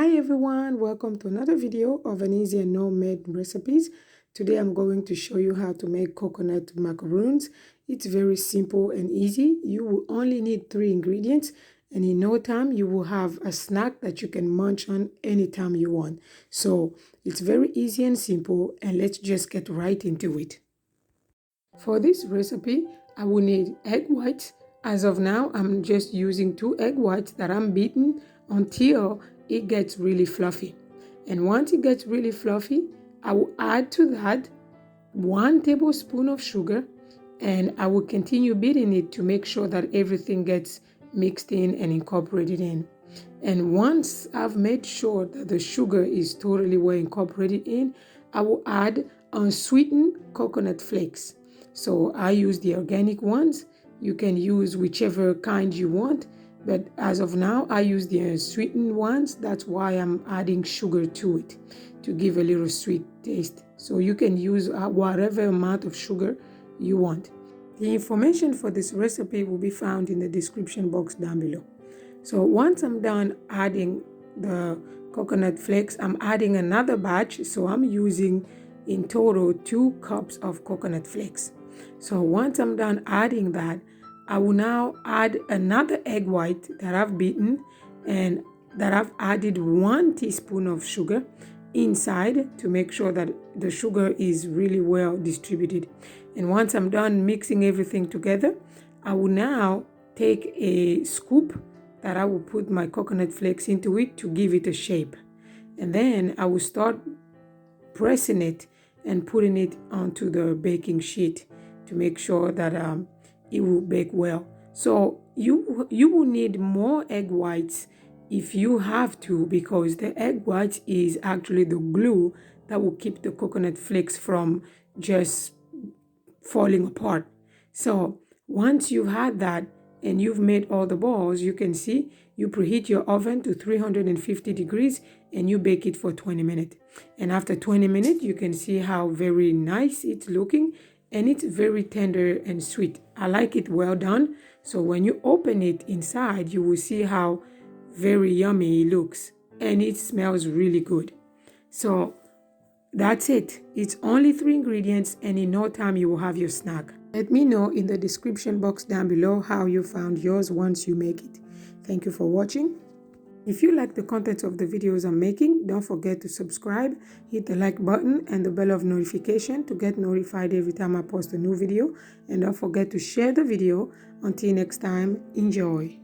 Hi everyone, welcome to another video of an easy and no-made recipes. Today I'm going to show you how to make coconut macaroons. It's very simple and easy. You will only need 3 ingredients and in no time you will have a snack that you can munch on anytime you want. So it's very easy and simple, and let's just get right into it. For this recipe, I will need egg whites. As of now, I'm just using 2 egg whites that I'm beating until it gets really fluffy. And once it gets really fluffy, I will add to that 1 tablespoon of sugar, and I will continue beating it to make sure that everything gets mixed in and incorporated in. And once I've made sure that the sugar is totally well incorporated in, I will add unsweetened coconut flakes. So I use the organic ones. You can use whichever kind you want, but as of now, I use the unsweetened ones. That's why I'm adding sugar to it, to give a little sweet taste. So you can use whatever amount of sugar you want. The information for this recipe will be found in the description box down below. So once I'm done adding the coconut flakes, I'm adding another batch. So I'm using in total 2 cups of coconut flakes. So once I'm done adding that, I will now add another egg white that I've beaten and that I've added 1 teaspoon of sugar inside to make sure that the sugar is really well distributed. And once I'm done mixing everything together, I will now take a scoop that I will put my coconut flakes into it to give it a shape. And then I will start pressing it and putting it onto the baking sheet to make sure that it will bake well. So you will need more egg whites if you have to, because the egg whites is actually the glue that will keep the coconut flakes from just falling apart. So once you've had that and you've made all the balls, you can see you preheat your oven to 350 degrees and you bake it for 20 minutes. And after 20 minutes, you can see how very nice it's looking, and it's very tender and sweet. I like it well done. So when you open it inside, you will see how very yummy it looks, and it smells really good. So that's it. It's only 3 ingredients, and in no time you will have your snack. Let me know in the description box down below how you found yours once you make it. Thank you for watching. If you like the content of the videos I'm making, don't forget to subscribe, hit the like button and the bell of notification to get notified every time I post a new video. And don't forget to share the video. Until next time, enjoy.